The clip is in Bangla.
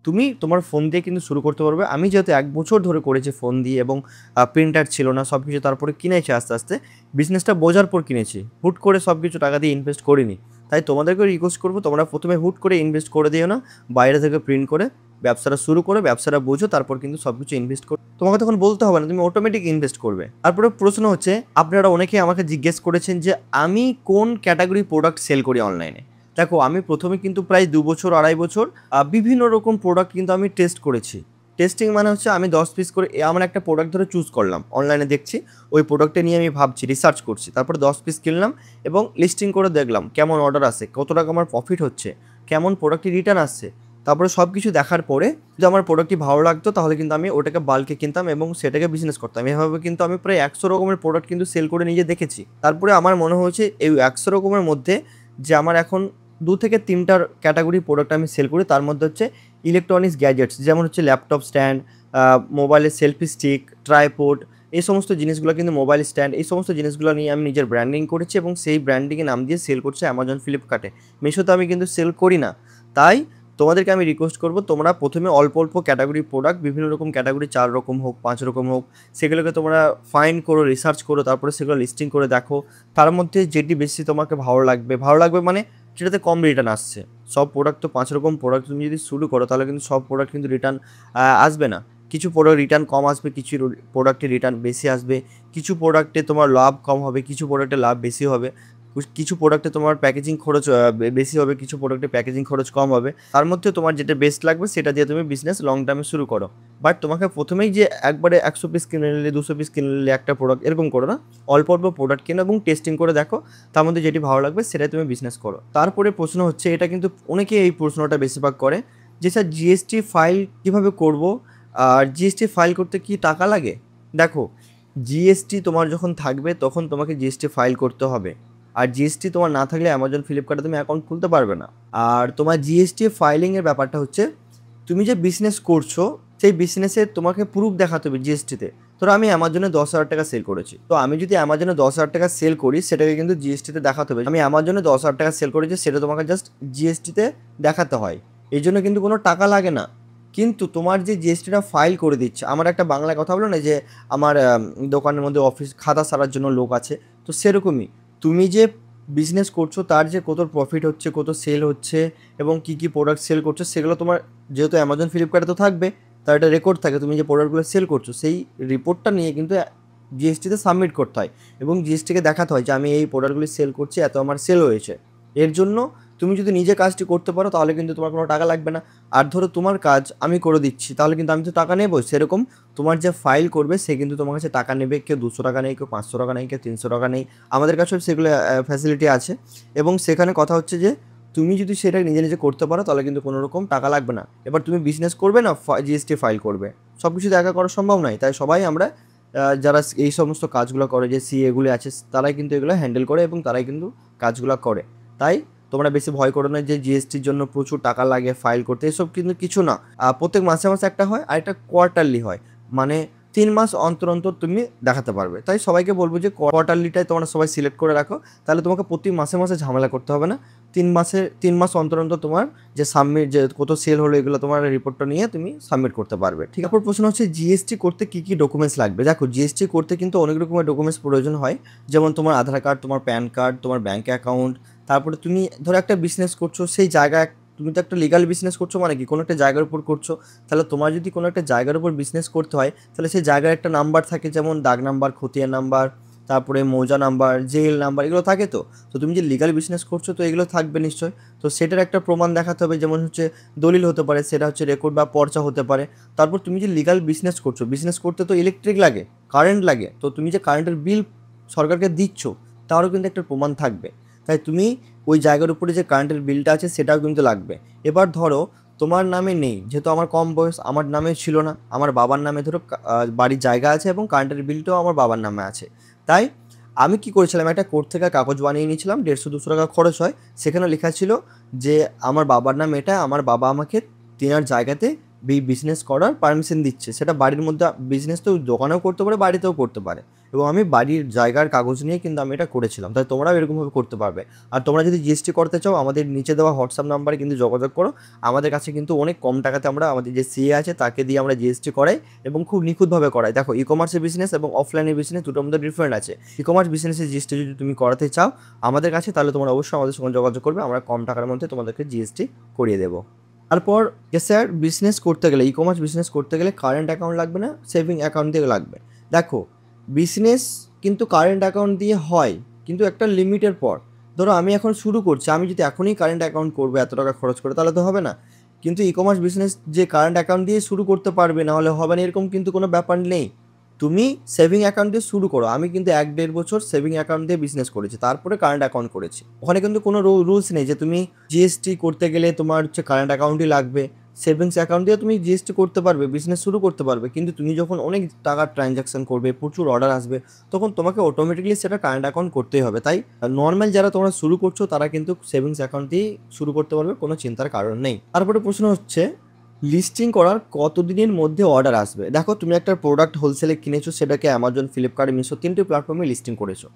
তুমি তোমার ফোন দিয়ে কিন্তু শুরু করতে পারবে। আমি যেহেতু ১ বছর ধরে করেছি ফোন দিয়ে এবং প্রিন্টার ছিল না, সবকিছু তারপরে কিনেছি আস্তে, আস্তে। বিজনেসটা বোঝার পর কিনেছি। হুট করে সবকিছু টাকা দিয়ে ইনভেস্ট করিনি। তাই তোমাদেরকেও রিকোয়েস্ট করব, তোমরা ১ম এ হুট করে ইনভেস্ট করে দিও না। বাইরে থেকে প্রিন্ট করে ব্যবসাটা শুরু করো, ব্যবসাটা বোঝো, তারপর কিন্তু সবকিছু ইনভেস্ট করো। তোমাকে তখন বলতে হবে না, তুমি অটোমেটিক ইনভেস্ট করবে। তারপরে প্রশ্ন হচ্ছে, আপনারা অনেকেই আমাকে জিজ্ঞেস করেছেন যে আমি কোন ক্যাটেগরি প্রোডাক্ট সেল করি অনলাইনে? দেখো, আমি ১ম এ কিন্তু প্রায় ২ বছর, ২.৫ বছর বিভিন্ন রকম প্রোডাক্ট কিন্তু আমি টেস্ট করেছি। টেস্টিং মানে হচ্ছে আমি ১০ পিস করে আমার একটা প্রোডাক্ট ধরে চুজ করলাম। অনলাইনে দেখছি, ওই প্রোডাক্টটা নিয়ে আমি ভাবছি, রিসার্চ করছি। তারপরে ১০ পিস কিনলাম এবং লিস্টিং করে দেখলাম কেমন অর্ডার আসে, কত টাকা আমার প্রফিট হচ্ছে, কেমন প্রোডাক্টটি রিটার্ন আসছে। তারপরে সব কিছু দেখার পরে যদি আমার প্রোডাক্টটি ভালো লাগতো তাহলে কিন্তু আমি ওটাকে বাল্কে কিনতাম এবং সেটাকে বিজনেস করতাম। এভাবে কিন্তু আমি প্রায় ১০০ রকমের প্রোডাক্ট কিন্তু সেল করে নিজে দেখেছি। তারপরে আমার মনে হয়েছে এই ১০০ রকমের মধ্যে যে আমার এখন ২ থেকে ৩ টার ক্যাটাগরি প্রোডাক্ট আমি সেল করি। তার মধ্যে হচ্ছে ইলেকট্রনিক্স গ্যাজেটস, যেমন হচ্ছে ল্যাপটপ স্ট্যান্ড, মোবাইলের সেলফি স্টিক, ট্রাইপড, এই সমস্ত জিনিসগুলো কিন্তু মোবাইল স্ট্যান্ড, এই সমস্ত জিনিসগুলো নিয়ে আমি নিজের ব্র্যান্ডিং করেছি এবং সেই ব্র্যান্ডিংয়ের নাম দিয়ে সেল করছি অ্যামাজন, ফ্লিপকার্টে। মিশোতে আমি কিন্তু সেল করি না। তাই তোমাদেরকে আমি রিকোয়েস্ট করব, তোমরা ১ম এ অল্প, অল্প ক্যাটাগরি প্রোডাক্ট, বিভিন্ন রকম ক্যাটাগরি ৪ রকম হোক, ৫ রকম হোক, সেগুলোকে তোমরা ফাইন্ড করো, রিসার্চ করো, তারপরে সেগুলো লিস্টিং করে দেখো। তার মধ্যে যেটি বেশি তোমাকে ভালো লাগবে মানে যেটাতে কম রিটার্ন আসছে। সব প্রোডাক্ট তো ৫ রকম প্রোডাক্ট তুমি যদি শুরু করো তাহলে কিন্তু সব প্রোডাক্ট কিন্তু রিটার্ন আসবে না। কিছু প্রোডাক্ট রিটার্ন কম আসবে, কিছু প্রোডাক্টে রিটার্ন বেশি আসবে, কিছু প্রোডাক্টে তোমার লাভ কম হবে, কিছু প্রোডাক্টে লাভ বেশি হবে, কিছু প্রোডাক্টে তোমার প্যাকেজিং খরচ বেশি হবে, কিছু প্রোডাক্টে প্যাকেজিং খরচ কম হবে। তার মধ্যে তোমার যেটা বেস্ট লাগবে সেটা দিয়ে তুমি বিজনেস লং টার্মে শুরু করো। বাট তোমাকে ১ম এই যে একবারে ১০০ পিস কিনে নিলে, ২০০ পিস কিনে নিলে একটা প্রোডাক্ট, এরকম করো না। অল্প, অল্প প্রোডাক্ট কেনো এবং টেস্টিং করে দেখো। তার মধ্যে যেটি ভালো লাগবে সেটাই তুমি বিজনেস করো। তারপরে প্রশ্ন হচ্ছে, এটা কিন্তু অনেকেই এই প্রশ্নটা বেশিরভাগ করে যে স্যার জিএসটি ফাইল কীভাবে করব? আর জিএসটি ফাইল করতে কি টাকা লাগে? দেখো, জিএসটি তোমার যখন থাকবে তখন তোমাকে জিএসটি ফাইল করতে হবে। আর জিএসটি তোমার না থাকলে অ্যামাজন, ফ্লিপকার্টে তুমি অ্যাকাউন্ট খুলতে পারবে না। আর তোমার জিএসটি ফাইলিংয়ের ব্যাপারটা হচ্ছে, তুমি যে বিজনেস করছো সেই বিজনেসের তোমাকে প্রুফ দেখাতে হবে জিএসটিতে। ধরো আমি অ্যামাজনে ১০,০০০ টাকা সেল করেছি, তো আমি যদি অ্যামাজনে ১০,০০০ টাকা সেল করি সেটাকে কিন্তু জিএসটিতে দেখাতে হবে। আমি অ্যামাজনে ১০,০০০ টাকা সেল করেছি সেটা তোমাকে জাস্ট জিএসটিতে দেখাতে হয়। এই জন্য কিন্তু কোনো টাকা লাগে না। কিন্তু তোমার যে জিএসটিটা ফাইল করে দিচ্ছে, আমার একটা বাংলায় কথা বলো না যে আমার দোকানের মধ্যে অফিস খাতা সারার জন্য লোক আছে, তো সেরকমই তুমি যে বিজনেস করছো তার যে কত প্রফিট হচ্ছে, কত সেল হচ্ছে এবং কী কী প্রোডাক্ট সেল করছো সেগুলো তোমার, যেহেতু অ্যামাজন, ফ্লিপকার্টে তো থাকবে, তার একটা রেকর্ড থাকে। তুমি যে প্রোডাক্টগুলো সেল করছো সেই রিপোর্টটা নিয়ে কিন্তু জিএসটিতে সাবমিট করতে হয় এবং জিএসটিকে দেখাতে হয় যে আমি এই প্রোডাক্টগুলি সেল করছি, এত আমার সেল হয়েছে। এর জন্য তুমি যদি নিজে কাজটি করতে পারো তাহলে কিন্তু তোমার কোনো টাকা লাগবে না। আর ধরো তোমার কাজ আমি করে দিচ্ছি, তাহলে কিন্তু আমি তো টাকা নেবই। সেরকম তোমার যে ফাইল করবে সে কিন্তু তোমার কাছে টাকা নেবে। কেউ ২০০ টাকা নেয়, কেউ ৫০০ টাকা নেয়, কেউ ৩০০ টাকা নেয়। আমাদের কাছেও সেগুলো ফ্যাসিলিটি আছে এবং সেখানে কথা হচ্ছে যে তুমি যদি সেটা নিজে, নিজে করতে পারো তাহলে কিন্তু কোনো রকম টাকা লাগবে না। এবার তুমি বিজনেস করবে না জিএসটি ফাইল করবে, সব কিছু তো একা করা সম্ভব নয়। তাই সবাই আমরা যারা এই সমস্ত কাজগুলো করে, যে সিএগুলি আছে, তারাই কিন্তু এগুলো হ্যান্ডেল করে এবং তারাই কিন্তু কাজগুলো করে। তাই তোমরা বেশি ভয় করো না যে জিএসটির জন্য প্রচুর টাকা লাগে ফাইল করতে, এসব কিন্তু কিছু না। প্রত্যেক মাসে, মাসে একটা হয় আর একটা কোয়ার্টারলি হয়, মানে ৩ মাস অন্তর, অন্তর তুমি দেখাতে পারবে। তাই সবাইকে বলবো যে কোয়ার্টারলিটাই তোমরা সবাই সিলেক্ট করে রাখো, তাহলে তোমাকে প্রতি মাসে, মাসে ঝামেলা করতে হবে না। ৩ মাস অন্তর, অন্তর তোমার যে সাবমিট, যে কত সেল হলো এগুলো তোমার রিপোর্টটা নিয়ে তুমি সাবমিট করতে পারবে। ঠিক আছে? তারপর প্রশ্ন হচ্ছে জিএসটি করতে কী, কী ডকুমেন্টস লাগবে? দেখো, জিএসটি করতে কিন্তু অনেক রকমের ডকুমেন্টস প্রয়োজন হয়। যেমন তোমার আধার কার্ড, তোমার প্যান কার্ড, তোমার ব্যাঙ্ক অ্যাকাউন্ট। তারপরে তুমি ধরো একটা বিজনেস করছো, সেই জায়গায় তুমি তো একটা লিগাল বিজনেস করছো, মানে কি কোনো একটা জায়গার উপর করছো। তাহলে তোমার যদি কোনো একটা জায়গার উপর বিজনেস করতে হয় তাহলে সেই জায়গার একটা নাম্বার থাকে, যেমন দাগ নাম্বার, খতিয়ান নাম্বার, তারপরে মৌজা নাম্বার, জেল নাম্বার, এগুলো থাকে। তো তো তুমি যে লিগাল বিজনেস করছো তো এগুলো থাকবে নিশ্চয়। তো সেটার একটা প্রমাণ দেখাতে হবে, যেমন হচ্ছে দলিল হতে পারে, সেটা হচ্ছে রেকর্ড বা পর্চা হতে পারে। তারপর তুমি যে লিগাল বিজনেস করছো, বিজনেস করতে তো ইলেকট্রিক লাগে, কারেন্ট লাগে, তো তুমি যে কারেন্টের বিল সরকারকে দিচ্ছ তারও কিন্তু একটা প্রমাণ থাকবে। তাই তুমি ওই জায়গার উপরে যে কারেন্টের বিলটা আছে সেটাও কিন্তু লাগবে। এবার ধরো তোমার নামে নেই, যেহেতু আমার কম বয়স, আমার নামে ছিল না, আমার বাবার নামে ধরো বাড়ির জায়গা আছে এবং কারেন্টের বিলটাও আমার বাবার নামে আছে। তাই আমি কি করেছিলাম, একটা কোর্ট থেকে কাগজ বানিয়ে নিয়েছিলাম, ১৫০-২০০ টাকা খরচ হয়। সেখানে লেখা ছিল যে আমার বাবার নাম এটা, আমার বাবা আমাকে তেনার জায়গাতে বিজনেস করার পারমিশন দিচ্ছে। সেটা বাড়ির মধ্যে বিজনেস তো দোকানেও করতে পারে, বাড়িতেও করতে পারে। এবং আমি বাড়ির জায়গার কাগজ নিয়ে কিন্তু আমি এটা করেছিলাম। তাই তোমরাও এরকমভাবে করতে পারবে। আর তোমরা যদি জিএসটি করতে চাও আমাদের নিচে দেওয়া হোয়াটসঅ্যাপ নাম্বারে কিন্তু যোগাযোগ করো। আমাদের কাছে কিন্তু অনেক কম টাকাতে আমরা আমাদের যে সিএ আছে তাকে দিয়ে আমরা জিএসটি করাই এবং খুব নিখুঁতভাবে করাই। দেখো ই-কমার্সের বিজনেস এবং অফলাইনের বিজনেস দুটোর মধ্যে ডিফারেন্ট আছে। ই-কমার্স বিজনেসের জিএসটি যদি তুমি করাতে চাও আমাদের কাছে, তাহলে তোমরা অবশ্যই আমাদের সঙ্গে যোগাযোগ করবে। আমরা কম টাকার মধ্যে তোমাদেরকে জিএসটি করিয়ে দেবো। তারপর স্যার বিজনেস করতে গেলে, ই-কমার্স বিজনেস করতে গেলে কারেন্ট অ্যাকাউন্ট লাগবে না, সেভিং অ্যাকাউন্ট দিয়ে লাগবে। দেখো, বিজনেস কিন্তু কারেন্ট অ্যাকাউন্ট দিয়ে হয়, কিন্তু একটা লিমিটের পর। ধরো আমি এখন শুরু করছি, আমি যদি এখনই কারেন্ট অ্যাকাউন্ট করবো এত টাকা খরচ করে, তাহলে তো হবে না। কিন্তু ই-কমার্স বিজনেস যে কারেন্ট অ্যাকাউন্ট দিয়ে শুরু করতে পারবে, না হলে হবে না, এরকম কিন্তু কোনো ব্যাপার নেই। তুমি সেভিং অ্যাকাউন্ট দিয়ে শুরু করো। আমি কিন্তু 1-1.5 বছর সেভিং অ্যাকাউন্ট দিয়ে বিজনেস করেছি, তারপরে কারেন্ট অ্যাকাউন্ট করেছি। ওখানে কিন্তু কোনো রুলস নেই যে তুমি জিএসটি করতে গেলে তোমার হচ্ছে কারেন্ট অ্যাকাউন্টই লাগবে। সেভিংস অ্যাকাউন্ট দিয়ে তুমি জিএসটি করতে পারবে, বিজনেস শুরু করতে পারবে। কিন্তু তুমি যখন অনেক টাকার ট্রানজ্যাকশন করবে, প্রচুর অর্ডার আসবে, তখন তোমাকে অটোমেটিকলি সেটা কারেন্ট অ্যাকাউন্ট করতেই হবে। তাই নর্মাল যারা তোমরা শুরু করছো তারা কিন্তু সেভিংস অ্যাকাউন্ট দিয়েই শুরু করতে পারবে, কোনো চিন্তার কারণ নেই। তারপরে প্রশ্ন হচ্ছে লিস্টিং করার কতদিনের মধ্যে অর্ডার আসবে। দেখো, তুমি একটা প্রোডাক্ট হোলসেলে কিনেছো, সেটাকে অ্যামাজন, ফ্লিপকার্ট, মিশো 3টে প্ল্যাটফর্মে লিস্টিং করেছো।